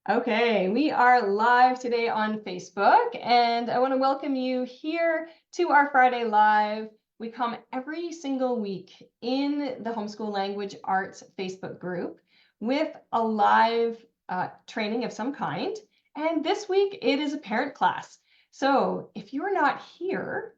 Okay, we are live today on Facebook, and I want to welcome you here to our Friday Live. We come every single week in the Homeschool Language Arts Facebook group with a live training of some kind. And this week it is a parent class. So if you're not here,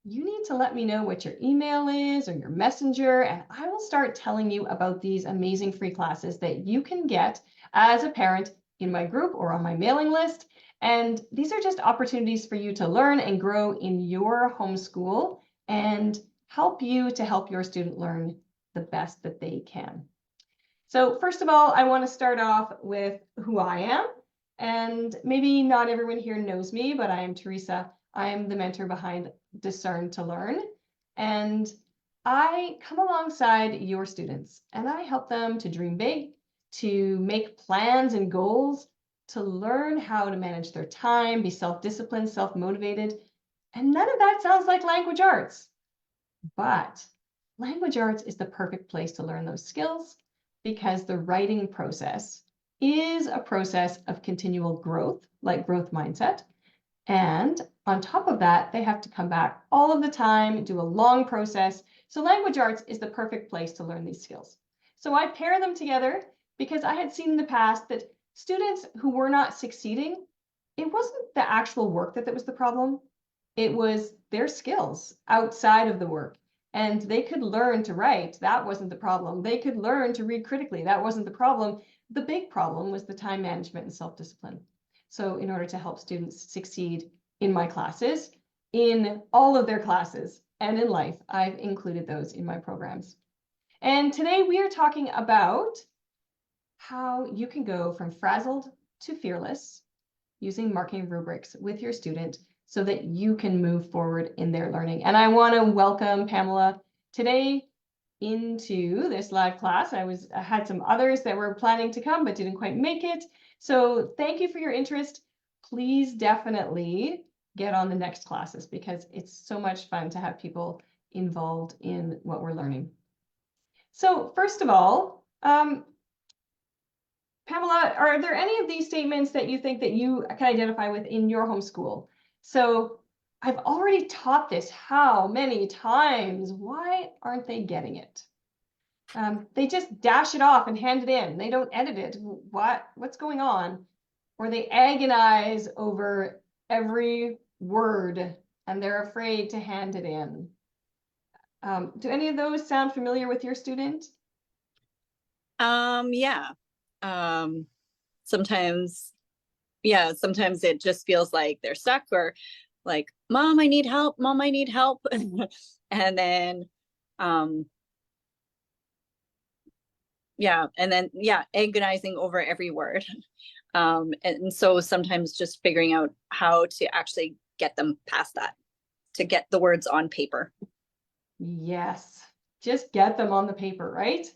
you need to let me know what your email is or your messenger, and I will start telling you about these amazing free classes that you can get as a parent in my group or on my mailing list. And these are just opportunities for you to learn and grow in your homeschool and help you to help your student learn the best that they can. So first of all, I want to start off with who I am. And maybe not everyone here knows me, but I am Teresa. I am the mentor behind Discern to Learn. And I come alongside your students and I help them to dream big, to make plans and goals, to learn how to manage their time, be self-disciplined, self-motivated. And none of that sounds like language arts. But language arts is the perfect place to learn those skills because the writing process is a process of continual growth, like growth mindset. And on top of that, they have to come back all of the time, do a long process. So language arts is the perfect place to learn these skills. So I pair them together because I had seen in the past that students who were not succeeding, it wasn't the actual work that was the problem. It was their skills outside of the work. And they could learn to write. That wasn't the problem. They could learn to read critically. That wasn't the problem. The big problem was the time management and self-discipline. So in order to help students succeed in my classes, in all of their classes, and in life, I've included those in my programs. And today we are talking about how you can go from frazzled to fearless using marking rubrics with your student so that you can move forward in their learning. And I want to welcome Pamela today into this live class. I had some others that were planning to come but didn't quite make it. So thank you for your interest. Please definitely get on the next classes because it's so much fun to have people involved in what we're learning. So first of all, Pamela, are there any of these statements that you think that you can identify with in your homeschool? So I've already taught this how many times? Why aren't they getting it? They just dash it off and hand it in. They don't edit it. What's going on? Or they agonize over every word and they're afraid to hand it in. Do any of those sound familiar with your student? Yeah. Sometimes it just feels like they're stuck or like, Mom, I need help. Mom, I need help. And then, agonizing over every word. And so sometimes just figuring out how to actually get them past that, to get the words on paper. Yes, just get them on the paper, right?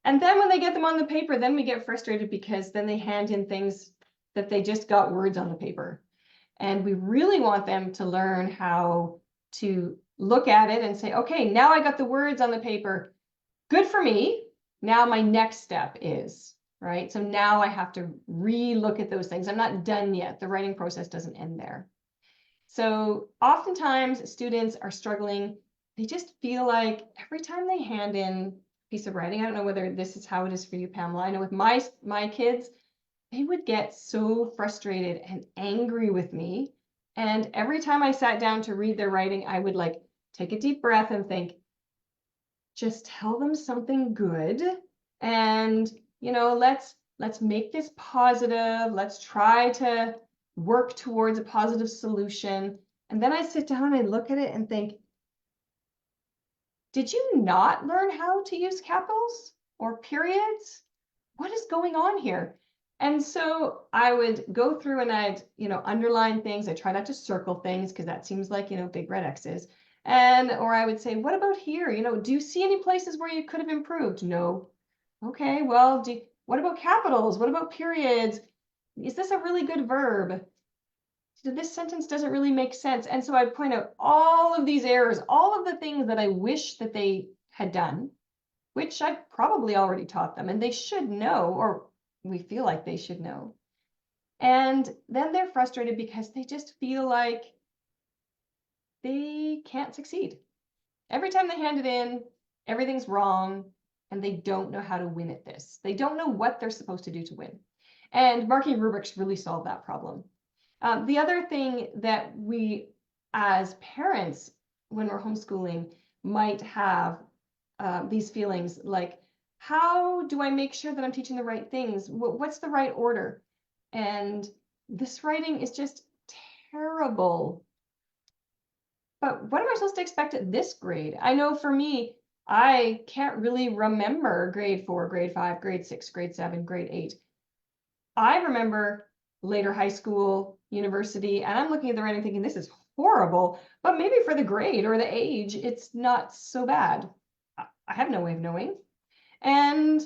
And then when they get them on the paper, then we get frustrated because then they hand in things that they just got words on the paper. And we really want them to learn how to look at it and say, okay, now I got the words on the paper. Good for me. Now my next step is, right? So now I have to re-look at those things. I'm not done yet. The writing process doesn't end there. So oftentimes students are struggling. They just feel like every time they hand in a piece of writing, I don't know whether this is how it is for you, Pamela. I know with my kids, they would get so frustrated and angry with me. And every time I sat down to read their writing, I would like take a deep breath and think, just tell them something good. And, let's make this positive. Let's try to work towards a positive solution. And then I sit down and I look at it and think, did you not learn how to use capitals or periods? What is going on here? And so I would go through and I'd, underline things. I try not to circle things because that seems like, big red X's. Or I would say, what about here? Do you see any places where you could have improved? No. Okay, well, what about capitals? What about periods? Is this a really good verb? This sentence doesn't really make sense. And so I point out all of these errors, all of the things that I wish that they had done, which I probably already taught them and they should know, or we feel like they should know. And then they're frustrated because they just feel like they can't succeed. Every time they hand it in, everything's wrong, and they don't know how to win at this. They don't know what they're supposed to do to win. And marking rubrics really solve that problem. The other thing that we, as parents, when we're homeschooling, might have these feelings like, how do I make sure that I'm teaching the right things? What's the right order? And this writing is just terrible. But what am I supposed to expect at this grade? I know for me, I can't really remember grade 4, grade 5, grade 6, grade 7, grade 8. I remember later high school, university, and I'm looking at the writing thinking this is horrible, but maybe for the grade or the age, it's not so bad. I have no way of knowing. And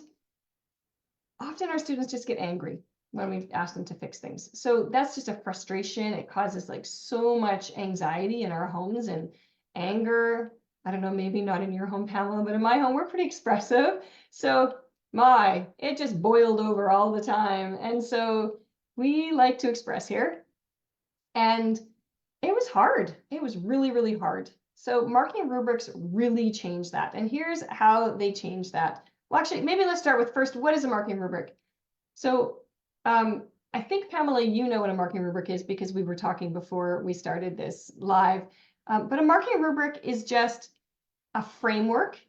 often our students just get angry when we ask them to fix things. So that's just a frustration. It causes like so much anxiety in our homes and anger. I don't know, maybe not in your home, Pamela, but in my home, we're pretty expressive. So it just boiled over all the time. And so we like to express here. And it was hard. It was really, really hard. So marking rubrics really changed that. And here's how they changed that. Well, actually, maybe let's start with first, what is a marking rubric? So I think, Pamela, you know what a marking rubric is because we were talking before we started this live. But a marking rubric is just a framework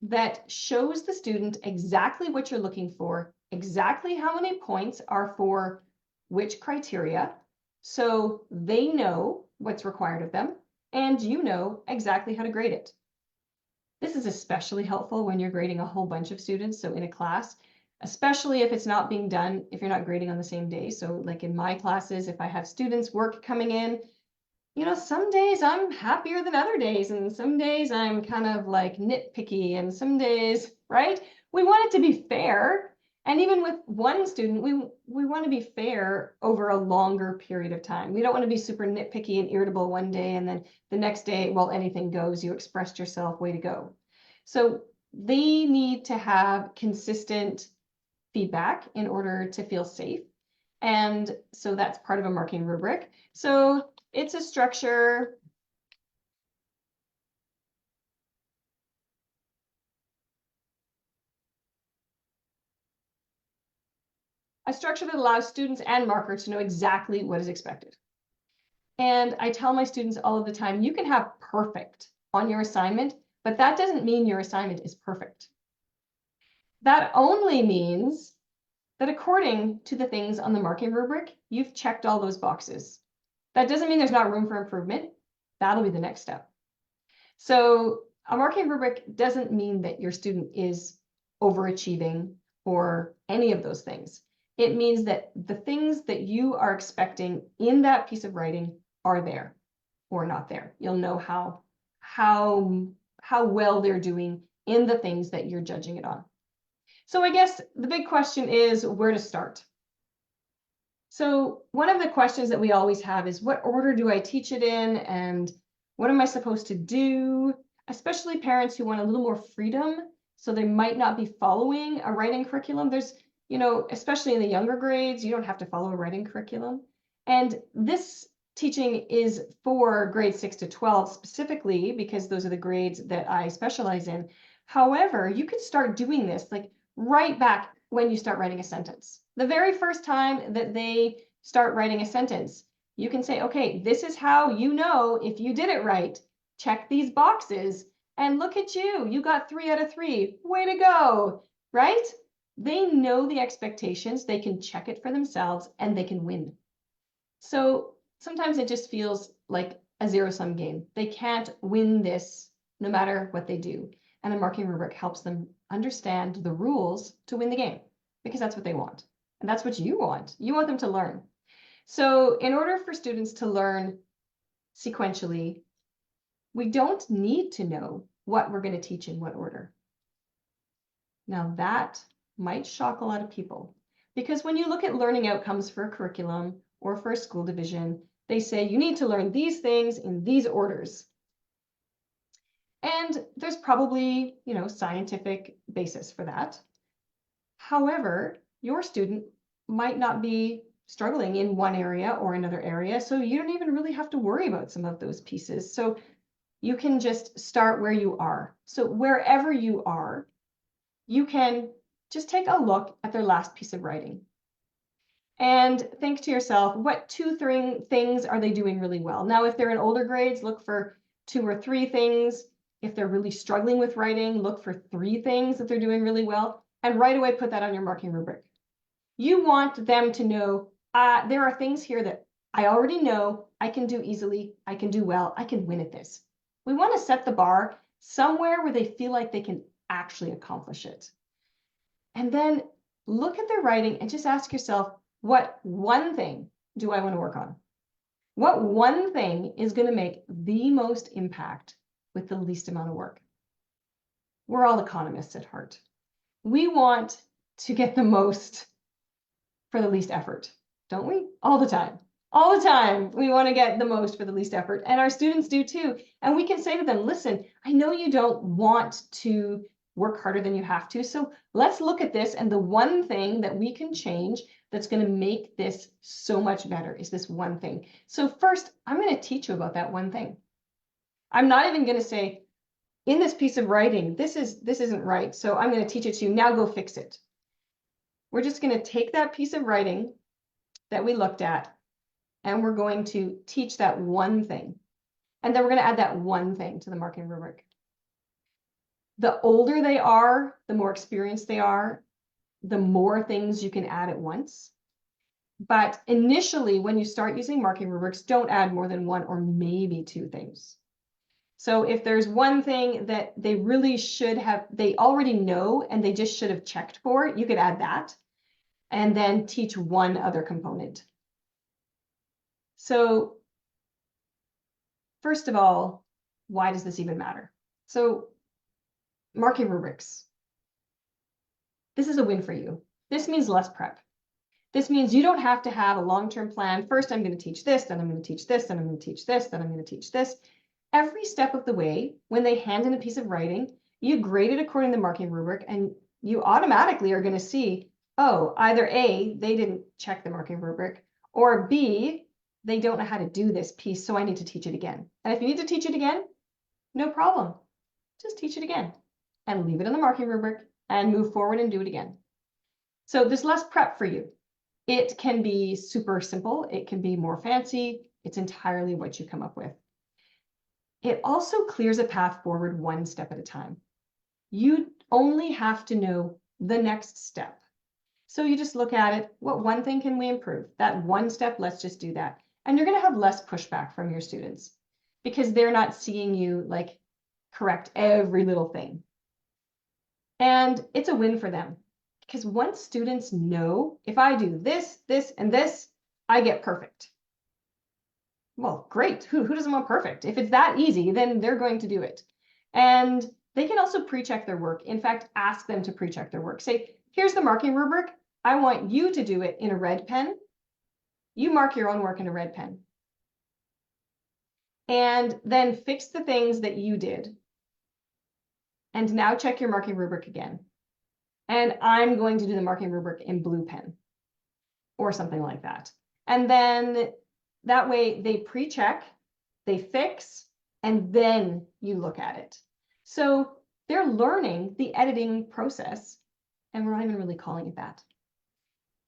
that shows the student exactly what you're looking for, exactly how many points are for which criteria, so they know what's required of them, and you know exactly how to grade it. This is especially helpful when you're grading a whole bunch of students, so in a class, especially if it's not being done, if you're not grading on the same day. So like in my classes, if I have students' work coming in, you know, some days I'm happier than other days, and some days I'm kind of like nitpicky, and some days, right? We want it to be fair. And even with one student, we want to be fair over a longer period of time. We don't want to be super nitpicky and irritable one day, and then the next day, well, anything goes, you expressed yourself, way to go. So they need to have consistent feedback in order to feel safe. And so that's part of a marking rubric. So it's a structure that allows students and markers to know exactly what is expected. And I tell my students all of the time, you can have perfect on your assignment, but that doesn't mean your assignment is perfect. That only means that according to the things on the marking rubric, you've checked all those boxes. That doesn't mean there's not room for improvement. That'll be the next step. So a marking rubric doesn't mean that your student is overachieving or any of those things. It means that the things that you are expecting in that piece of writing are there or not there. You'll know how well they're doing in the things that you're judging it on. So I guess the big question is where to start. So one of the questions that we always have is, what order do I teach it in, and what am I supposed to do? Especially parents who want a little more freedom, so they might not be following a writing curriculum. There's, you know, especially in the younger grades, you don't have to follow a writing curriculum. And this teaching is for grades 6 to 12 specifically, because those are the grades that I specialize in. However, you could start doing this like right back when you start writing a sentence. The very first time that they start writing a sentence, you can say, okay, this is how you know if you did it right. Check these boxes and look at you. You got 3 out of 3. Way to go, right? They know the expectations. They can check it for themselves and they can win. So sometimes it just feels like a zero-sum game. They can't win this no matter what they do. And a marking rubric helps them understand the rules to win the game, because that's what they want. And that's what you want. You want them to learn. So in order for students to learn sequentially, we don't need to know what we're going to teach in what order. Now that might shock a lot of people, because when you look at learning outcomes for a curriculum or for a school division, they say you need to learn these things in these orders. And there's probably, you know, scientific basis for that. However, your student might not be struggling in one area or another area. So you don't even really have to worry about some of those pieces. So you can just start where you are. So wherever you are, you can just take a look at their last piece of writing and think to yourself, what two, three things are they doing really well? Now, if they're in older grades, look for 2 or 3 things. If they're really struggling with writing, look for 3 things that they're doing really well, and right away put that on your marking rubric. You want them to know, there are things here that I already know I can do easily, I can do well, I can win at this. We want to set the bar somewhere where they feel like they can actually accomplish it. And then look at their writing and just ask yourself, what one thing do I want to work on? What one thing is going to make the most impact with the least amount of work? We're all economists at heart. We want to get the most for the least effort, don't we? All the time. All the time, we want to get the most for the least effort. And our students do too. And we can say to them, listen, I know you don't want to work harder than you have to. So let's look at this. And the one thing that we can change that's going to make this so much better is this one thing. So first, I'm going to teach you about that one thing. I'm not even going to say, in this piece of writing, this isn't right. So I'm going to teach it to you. Now go fix it. We're just going to take that piece of writing that we looked at, and we're going to teach that one thing. And then we're going to add that one thing to the marking rubric. The older they are, the more experienced they are, the more things you can add at once. But initially, when you start using marking rubrics, don't add more than 1 or maybe 2 things. So if there's one thing that they really should have, they already know, and they just should have checked for, you could add that, and then teach one other component. So first of all, why does this even matter? So marking rubrics. This is a win for you. This means less prep. This means you don't have to have a long-term plan. First, I'm going to teach this, then I'm going to teach this, then I'm going to teach this, then I'm going to teach this. Every step of the way, when they hand in a piece of writing, you grade it according to the marking rubric, and you automatically are going to see, oh, either A, they didn't check the marking rubric, or B, they don't know how to do this piece, so I need to teach it again. And if you need to teach it again, no problem. Just teach it again and leave it in the marking rubric and move forward and do it again. So there's less prep for you. It can be super simple. It can be more fancy. It's entirely what you come up with. It also clears a path forward one step at a time. You only have to know the next step. So you just look at it. What one thing can we improve? That one step, let's just do that. And you're going to have less pushback from your students because they're not seeing you like correct every little thing. And it's a win for them because once students know, if I do this, this, and this, I get perfect. Well, great. Who doesn't want perfect? If it's that easy, then they're going to do it. And they can also pre-check their work. In fact, ask them to pre-check their work. Say, here's the marking rubric. I want you to do it in a red pen. You mark your own work in a red pen. And then fix the things that you did. And now check your marking rubric again. And I'm going to do the marking rubric in blue pen or something like that. And then that way they pre-check, they fix, and then you look at it. So they're learning the editing process, and we're not even really calling it that.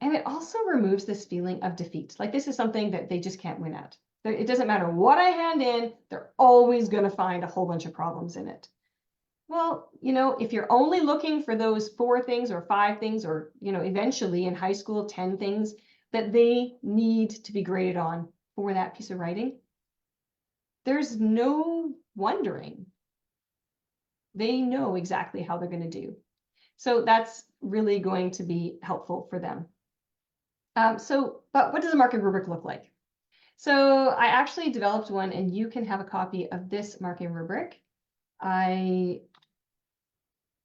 And it also removes this feeling of defeat. Like this is something that they just can't win at. It doesn't matter what I hand in, they're always going to find a whole bunch of problems in it. Well, you know, if you're only looking for those 4 things or 5 things, or, you know, eventually in high school, 10 things that they need to be graded on for that piece of writing, there's no wondering. They know exactly how they're going to do. So that's really going to be helpful for them. But what does a marking rubric look like? So I actually developed one, and you can have a copy of this marking rubric. I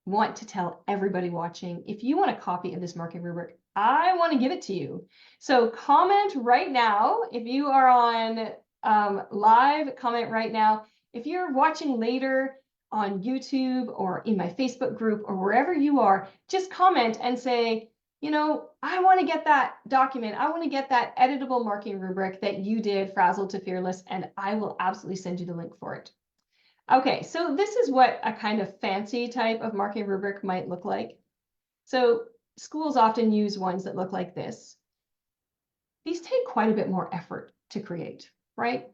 want to tell everybody watching, if you want a copy of this marking rubric, I want to give it to you. So comment right now. If you are on live, comment right now. If you're watching later on YouTube or in my Facebook group or wherever you are, just comment and say, I want to get that document. I want to get that editable marking rubric that you did, Frazzled to Fearless, and I will absolutely send you the link for it. Okay, so this is what a kind of fancy type of marking rubric might look like. So schools often use ones that look like this. These take quite a bit more effort to create, right?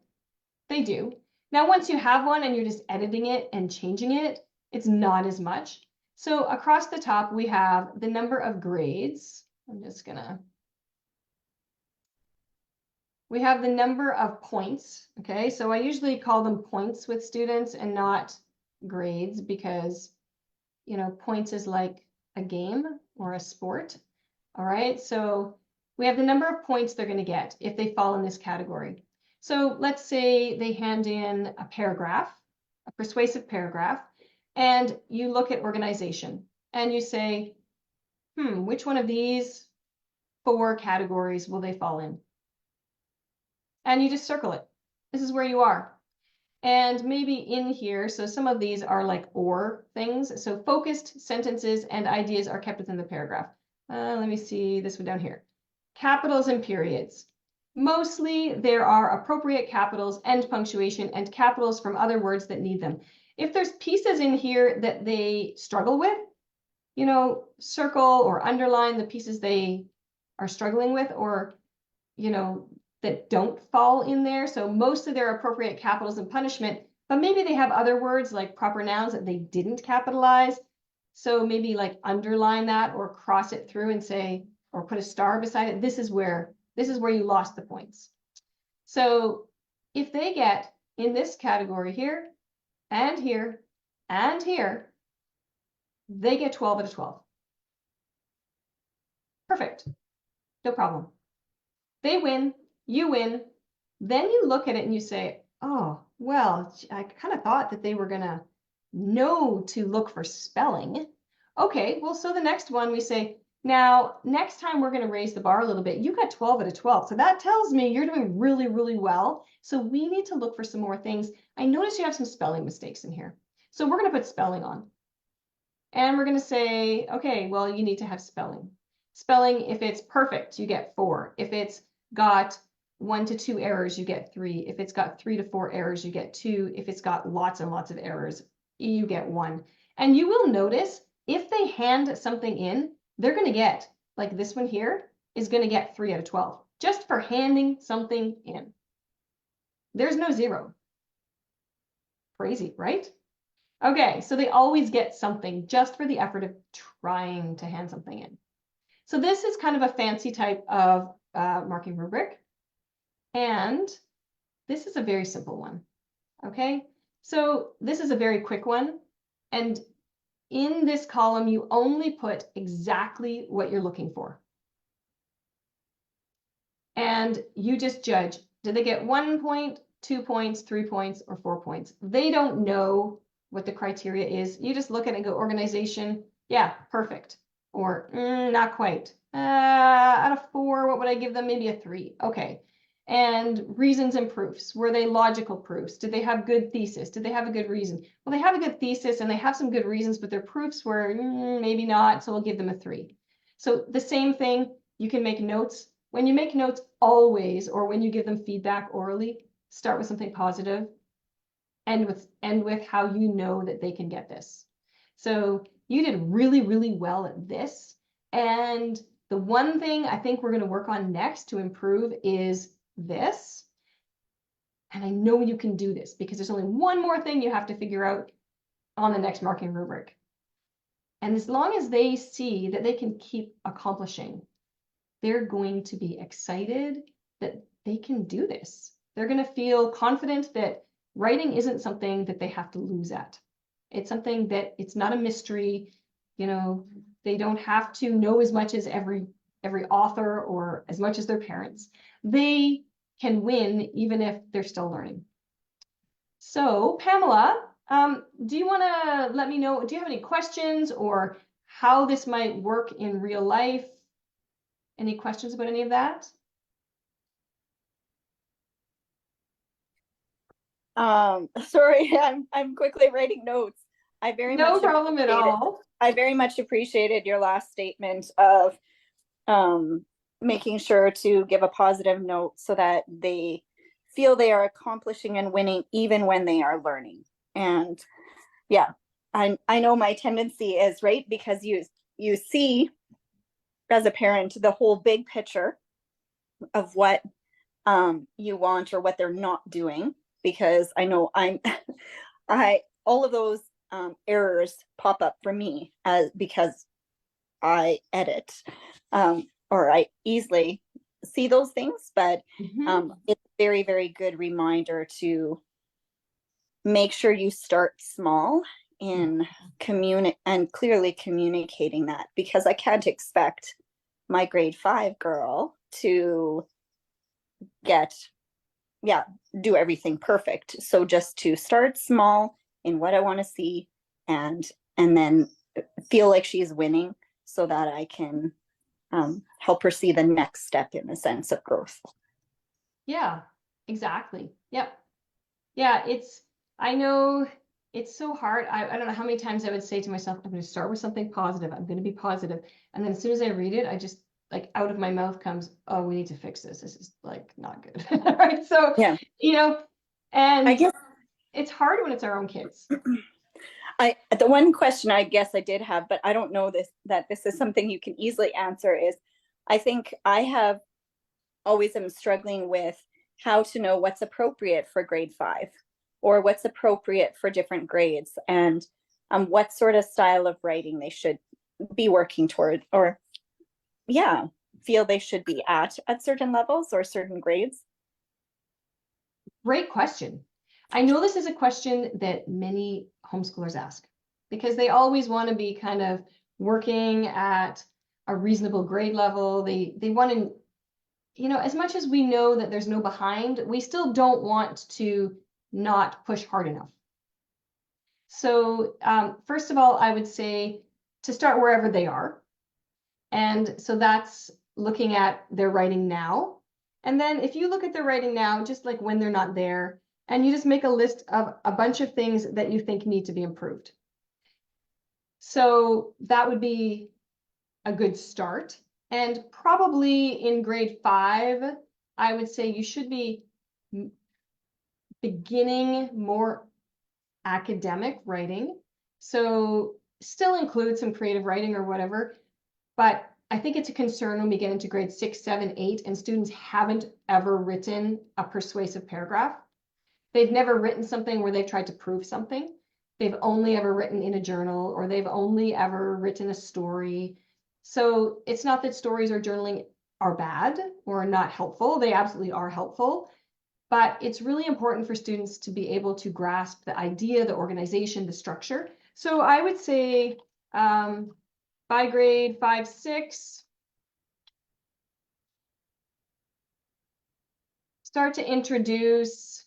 They do. Now, once you have one and you're just editing it and changing it, it's not as much. So across the top, we have the number of grades. We have the number of points, okay? So I usually call them points with students and not grades because, points is like a game or a sport, all right? So we have the number of points they're going to get if they fall in this category. So let's say they hand in a paragraph, a persuasive paragraph, and you look at organization and you say, which one of these 4 categories will they fall in? And you just circle it. This is where you are. And maybe in here, so some of these are like or things. So focused sentences and ideas are kept within the paragraph. Let me see this one down here. Capitals and periods. Mostly there are appropriate capitals and punctuation and capitals from other words that need them. If there's pieces in here that they struggle with, circle or underline the pieces they are struggling with, or, that don't fall in there. So most of their appropriate capitals and punishment, but maybe they have other words like proper nouns that they didn't capitalize. So maybe like underline that or cross it through and say, or put a star beside it. This is where you lost the points. So if they get in this category here and here and here, they get 12 out of 12. Perfect. No problem. They win, you win. Then you look at it and you say, oh, well, I kind of thought that they were going to know to look for spelling. Okay, well, so the next one we say, now, next time we're going to raise the bar a little bit. You got 12 out of 12. So that tells me you're doing really, really well. So we need to look for some more things. I notice you have some spelling mistakes in here. So we're going to put spelling on. And we're going to say, okay, well, you need to have spelling. Spelling, if it's perfect, you get 4. If it's got 1 to 2 errors, you get 3. If it's got 3 to 4 errors, you get 2. If it's got lots and lots of errors, you get 1. And you will notice if they hand something in, they're going to get, like this one here, is going to get 3 out of 12, just for handing something in. There's no 0. Crazy, right? Okay, so they always get something just for the effort of trying to hand something in. So this is kind of a fancy type of marking rubric. And this is a very simple one, okay? So this is a very quick one. And in this column, you only put exactly what you're looking for. And you just judge, did they get 1 point, 2 points, 3 points, or 4 points? They don't know what the criteria is. You just look at it and go, organization, yeah, perfect. Or not quite. Out of 4, what would I give them? Maybe a 3. Okay. And reasons and proofs. Were they logical proofs? Did they have good thesis? Did they have a good reason? Well, they have a good thesis and they have some good reasons, but their proofs were maybe not, so we'll give them a 3. So the same thing, you can make notes. When you make notes always, or when you give them feedback orally, start with something positive, end with how you know that they can get this. So you did really, really well at this. And the one thing I think we're going to work on next to improve is this. And I know you can do this because there's only one more thing you have to figure out on the next marking rubric. And as long as they see that they can keep accomplishing, they're going to be excited that they can do this. They're going to feel confident that writing isn't something that they have to lose at. It's something that it's not a mystery. They don't have to know as much as every author or as much as their parents. They can win even if they're still learning. So Pamela, do you want to let me know, do you have any questions or how this might work in real life? Any questions about any of that? Sorry, I'm quickly writing notes. No problem at all. I very much appreciated your last statement of making sure to give a positive note so that they feel they are accomplishing and winning even when they are learning. And yeah, I know my tendency is, right, because you see as a parent the whole big picture of what you want or what they're not doing, because I know I all of those errors pop up for me as because I edit, or I easily see those things, but it's a very, very good reminder to make sure you start small in and clearly communicating that, because I can't expect my grade 5 girl to do everything perfect. So just to start small in what I want to see, and then feel like she's winning so that I can help her see the next step in the sense of growth. Yeah, exactly. Yep. Yeah, I know it's so hard. I don't know how many times I would say to myself, I'm going to start with something positive. I'm going to be positive. And then as soon as I read it, I just like out of my mouth comes, oh, we need to fix this. This is like not good. Right. So, Yeah. And I guess it's hard when it's our own kids. The one question I guess I did have, but I don't know that this is something you can easily answer, is I think I have always am struggling with how to know what's appropriate for grade 5 or what's appropriate for different grades, and what sort of style of writing they should be working toward, or feel they should be at certain levels or certain grades. Great question. I know this is a question that many homeschoolers ask because they always want to be kind of working at a reasonable grade level. They want to, as much as we know that there's no behind, we still don't want to not push hard enough. So first of all, I would say to start wherever they are. And so that's looking at their writing now. And then if you look at their writing now, just like when they're not there, and you just make a list of a bunch of things that you think need to be improved. So that would be a good start. And probably in grade 5, I would say you should be beginning more academic writing. So still include some creative writing or whatever, but I think it's a concern when we get into grade 6, 7, 8, and students haven't ever written a persuasive paragraph. They've never written something where they've tried to prove something. They've only ever written in a journal, or they've only ever written a story. So it's not that stories or journaling are bad or not helpful. They absolutely are helpful. But it's really important for students to be able to grasp the idea, the organization, the structure. So I would say by grade 5, 6, start to introduce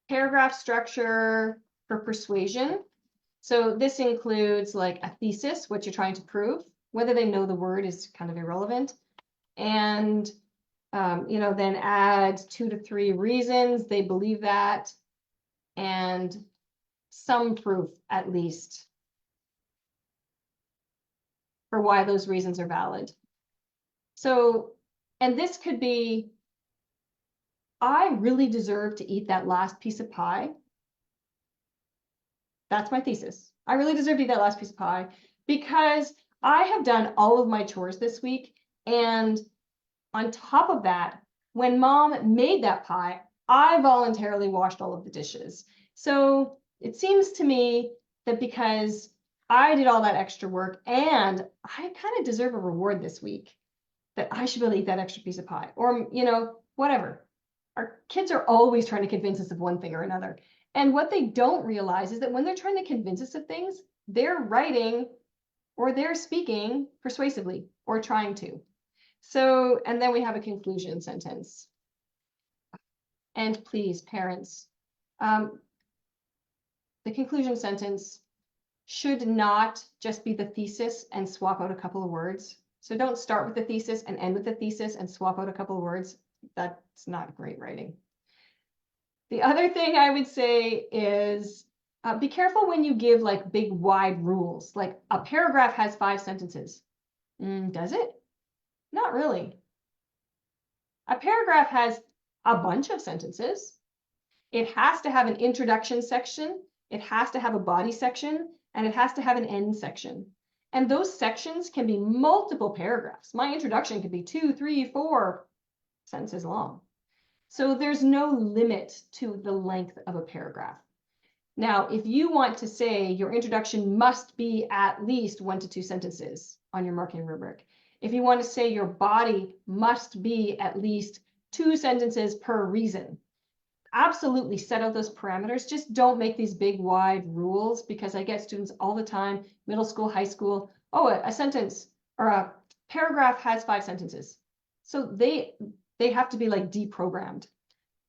paragraph structure for persuasion. So this includes like a thesis, what you're trying to prove. Whether they know the word is kind of irrelevant. And then add 2 to 3 reasons they believe that, and some proof at least for why those reasons are valid. So, and this could be, I really deserve to eat that last piece of pie. That's my thesis. I really deserve to eat that last piece of pie because I have done all of my chores this week. And on top of that, when mom made that pie, I voluntarily washed all of the dishes. So it seems to me that because I did all that extra work and I kind of deserve a reward this week, that I should be able to eat that extra piece of pie, or, whatever. Our kids are always trying to convince us of one thing or another. And what they don't realize is that when they're trying to convince us of things, they're writing or they're speaking persuasively or trying to. So, and then we have a conclusion sentence. And please, parents, the conclusion sentence should not just be the thesis and swap out a couple of words. So don't start with the thesis and end with the thesis and swap out a couple of words. That's not great writing. The other thing I would say is Be careful when you give like big wide rules, like a paragraph has 5 sentences. Does it? Not really. A paragraph has a bunch of sentences. It has to have an introduction section, it has to have a body section, and it has to have an end section. And those sections can be multiple paragraphs. My introduction could be 2, 3, 4 sentences long. So there's no limit to the length of a paragraph. Now, if you want to say your introduction must be at least 1 to 2 sentences on your marking rubric, if you want to say your body must be at least 2 sentences per reason, absolutely set out those parameters. Just don't make these big, wide rules, because I get students all the time, middle school, high school, oh, a sentence or a paragraph has 5 sentences. So they have to be like deprogrammed.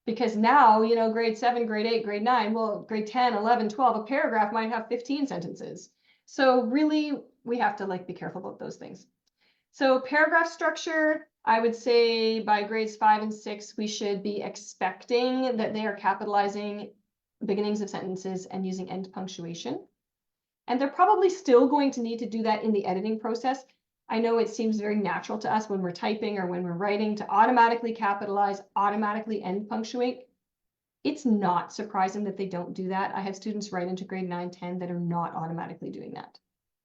Because now, you know, grade 7, grade 8, grade 9, well, grade 10, 11, 12, a paragraph might have 15 sentences. So really, we have to like be careful about those things. So paragraph structure, I would say by grades 5 and 6, we should be expecting that they are capitalizing beginnings of sentences and using end punctuation. And they're probably still going to need to do that in the editing process. I know it seems very natural to us when we're typing or when we're writing to automatically capitalize, automatically end punctuate. It's not surprising that they don't do that. I have students right into grade 9, 10 that are not automatically doing that.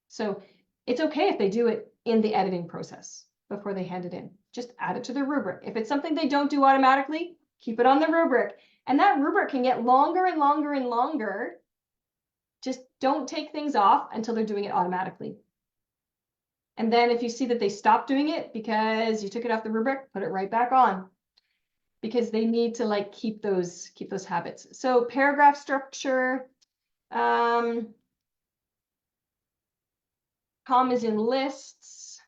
So it's okay if they do it in the editing process before they hand it in. Just add it to their rubric. If it's something they don't do automatically, keep it on the rubric. And that rubric can get longer and longer and longer. Just don't take things off until they're doing it automatically. And then if you see that they stop doing it because you took it off the rubric, put it right back on, because they need to like keep those habits. So paragraph structure, commas in lists,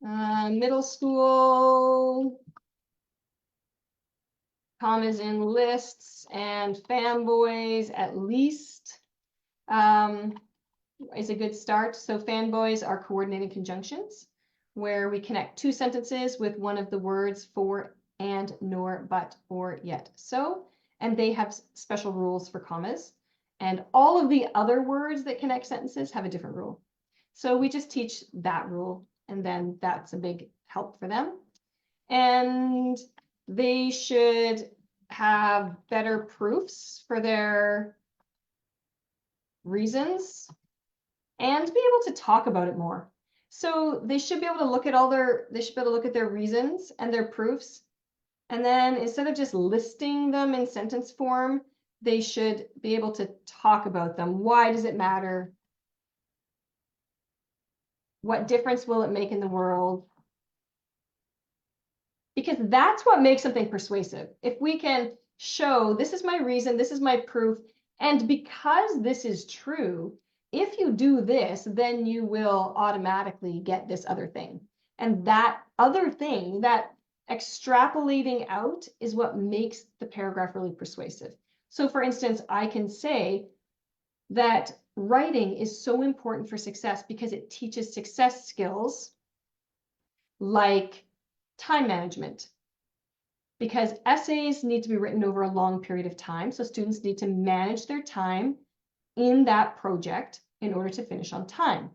middle school, commas in lists and fanboys at least. Is a good start. So fanboys are coordinating conjunctions where we connect 2 sentences with one of the words for, and, nor, but, or, yet. So, and they have special rules for commas. And all of the other words that connect sentences have a different rule. So we just teach that rule, and then that's a big help for them. And they should have better proofs for their reasons and be able to talk about it more. So they should be able to look at their reasons and their proofs. And then instead of just listing them in sentence form, they should be able to talk about them. Why does it matter? What difference will it make in the world? Because that's what makes something persuasive. If we can show, this is my reason, this is my proof, and because this is true, if you do this, then you will automatically get this other thing. And that other thing, that extrapolating out, is what makes the paragraph really persuasive. So for instance, I can say that writing is so important for success because it teaches success skills like time management. Because essays need to be written over a long period of time, so students need to manage their time in that project in order to finish on time.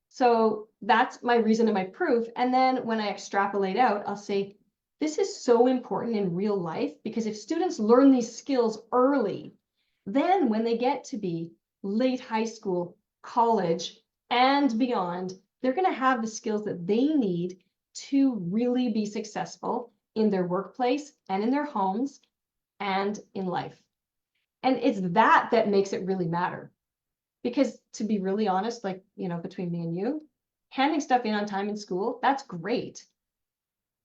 So that's my reason and my proof. And then when I extrapolate out, I'll say, this is so important in real life, because if students learn these skills early, then when they get to be late high school, college, and beyond, they're going to have the skills that they need to really be successful in their workplace and in their homes and in life. And it's that makes it really matter. Because to be really honest, like, you know, between me and you, handing stuff in on time in school, that's great.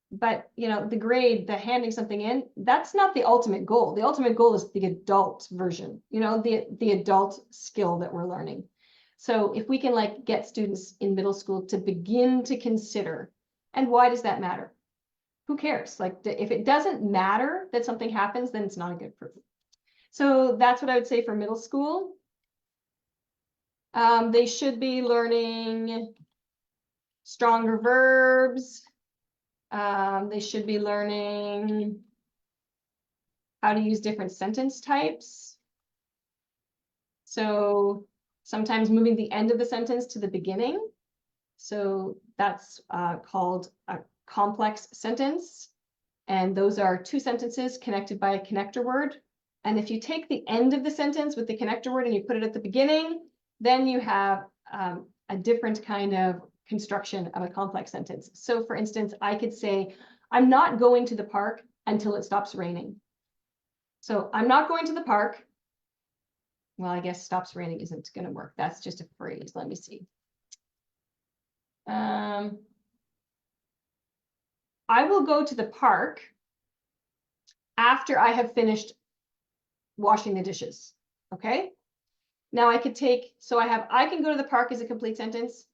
But, you know, the handing something in, that's not the ultimate goal. The ultimate goal is the adult version, you know, the adult skill that we're learning. So if we can like get students in middle school to begin to consider, and why does that matter? Who cares? Like, if it doesn't matter that something happens, then it's not a good proof. So that's what I would say for middle school. They should be learning stronger verbs. They should be learning how to use different sentence types. So sometimes moving the end of the sentence to the beginning. So that's called a complex sentence. And those are two sentences connected by a connector word. And if you take the end of the sentence with the connector word and you put it at the beginning, then you have a different kind of construction of a complex sentence. So for instance, I could say, I'm not going to the park until it stops raining. So I'm not going to the park. Well, I guess stops raining isn't going to work. That's just a phrase. Let me see. I will go to the park after I have finished washing the dishes. Okay. Now I could take, so I can go to the park as a complete sentence.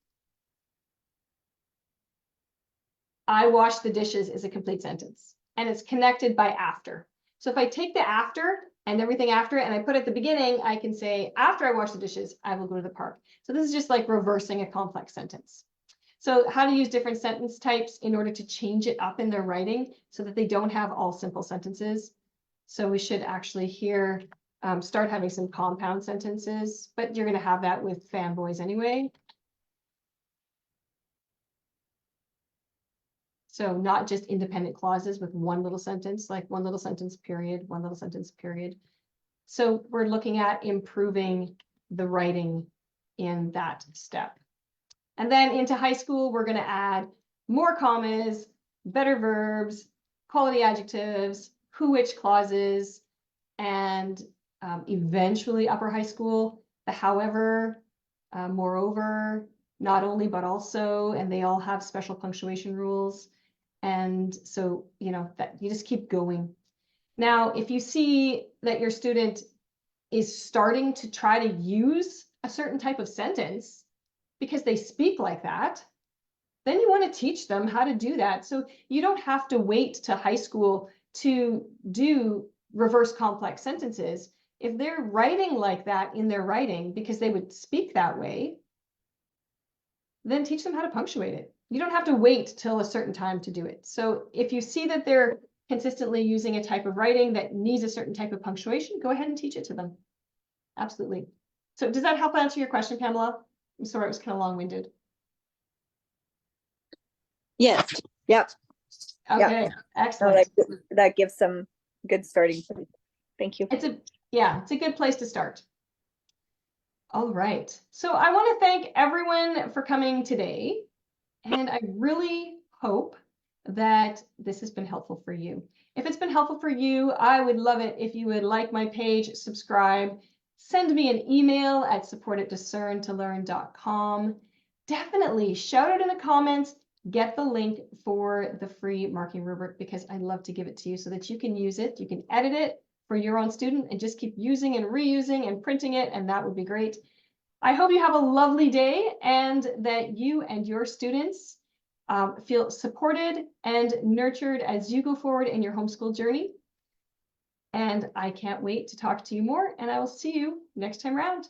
I wash the dishes is a complete sentence, and it's connected by after. So if I take the after and everything after it and I put it at the beginning, I can say, after I wash the dishes, I will go to the park. So this is just like reversing a complex sentence. So how to use different sentence types in order to change it up in their writing so that they don't have all simple sentences. So we should actually here start having some compound sentences, but you're going to have that with fanboys anyway. So not just independent clauses with one little sentence, like one little sentence period, one little sentence period. So we're looking at improving the writing in that step. And then into high school, we're going to add more commas, better verbs, quality adjectives, who, which clauses, and eventually upper high school, the however, moreover, not only, but also, and they all have special punctuation rules. And so, you know, that you just keep going. Now, if you see that your student is starting to try to use a certain type of sentence because they speak like that, then you want to teach them how to do that. So you don't have to wait to high school to do reverse complex sentences. If they're writing like that in their writing because they would speak that way, then teach them how to punctuate it. You don't have to wait till a certain time to do it. So if you see that they're consistently using a type of writing that needs a certain type of punctuation, go ahead and teach it to them. Absolutely. So does that help answer your question, Pamela? I'm sorry, it was kind of long-winded. Yes. Yep. Okay. Yep. Excellent. That gives some good starting point. Thank you. It's a good place to start. All right. So I want to thank everyone for coming today. And I really hope that this has been helpful for you. If it's been helpful for you, I would love it if you would like my page, subscribe, send me an email at support@discerntolearn.com. Definitely shout out in the comments, get the link for the free marking rubric because I'd love to give it to you so that you can use it. You can edit it for your own student and just keep using and reusing and printing it, and that would be great. I hope you have a lovely day and that you and your students feel supported and nurtured as you go forward in your homeschool journey. And I can't wait to talk to you more, and I will see you next time around.